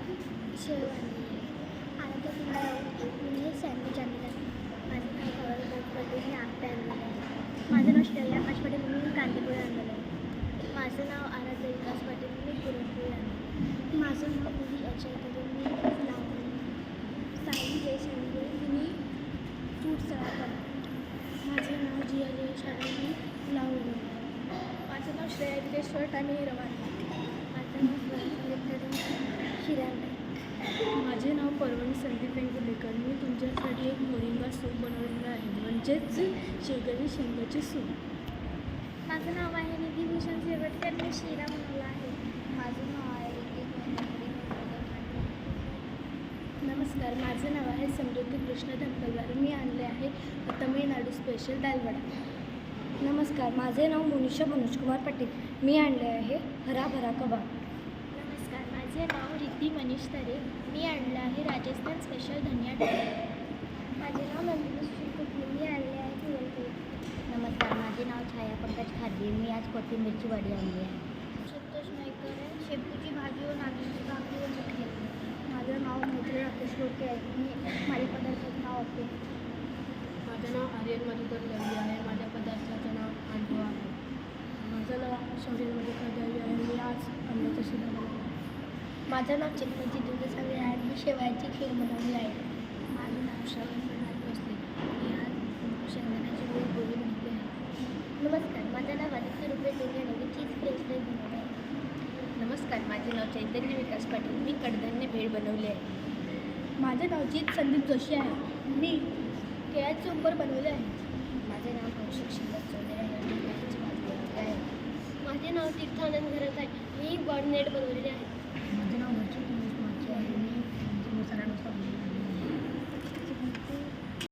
शेववांगी आता तर मी सँडविच आणलेलं आहे. माझं नाव गौरव पाटील, मी आप्पे आणलेलं आहे. माझं नाव श्रेया आकाश पाटील, मी कांदेपोळी आणलेलं आहे. माझं नाव आराध्य विकास पाटील, मी पुरणपोळी आणली. माझं नाव उदी अजय कदम, मी लावणी. साई जयशंकर, मी फ्रूट सलाड बनवते. माझं नाव जिया जयशाळा, मी लावणी. माझं नाव श्रेया दिलेश्वर, मी रवानी. माझं नाव शिरांडे. माझे नाव पर्वणी संदीप वेंगुर्लेकर. मी तुमच्यासाठी एक मोरिंगा सूप बनवलेलं आहे, म्हणजेच शेवग्याची शेंगाची सूप. माझं नाव आहे निधी भूषण शेवटकर, मी शिरा बनवला आहे. माझं नाव आहे नमस्कार, माझं नाव आहे समृद्धी कृष्ण धनकलवार. मी आणले आहे तमिळनाडू स्पेशल दालवडा. नमस्कार, माझे नाव मोनिशा मनोजकुमार पाटील. मी आणले आहे हराभरा कबाब. नमस्कार, माझे नाव रिद्धी मनीष तरे. मी आणलं आहे राजस्थान स्पेशल धनिया डाळ. माझे नाव नंदिनी सुशील, मी आणले आहे पुरणपोळी. नमस्कार, माझे नाव छाया पंकज खारगे. मी आज कोथिंबीरची वडी आणली आहे. संतोष नाईकर, शेपूची भाजी व नागलीची भाकरी व चटणी. माझं नाव मैत्री राकेश लोके आहे. मी माझ्या पदार्थाचं नाव असते. माझं नाव आर्यन मधुकर लवली आहे. माझ्या पदार्थाचं नाव आंटो आहे. माझं नाव शौर्य मधुकर लवली आहे. मी आज आंब्याचा शिरा बनवला. माझं नाव चिकनची दुधसावी आहे. मी शेवयाची खीर बनवली आहे. माझं नाव श्रवण प्रणाली भोसले. मी आज शेंगदाण्याची पोळी बनवली आहे. नमस्कार, माझं नाव आदित्य रुपये देणे मी चीज फ्रेंच फ्राईज बनवले आहे. नमस्कार, माझे नाव चैतन्य विकास पाटील. मी कडधान्य भेळ बनवली आहे. माझं नाव जीत संदीप जोशी आहे. मी केळ्याचे उंबर बनवले आहे. माझे नाव कौशिक शिल्लक चौधरी आहे. मी भाजी बनवली आहे. माझे नाव तीर्थानंद घरत आहे. मी बॉर्नेट बनवलेले आहे.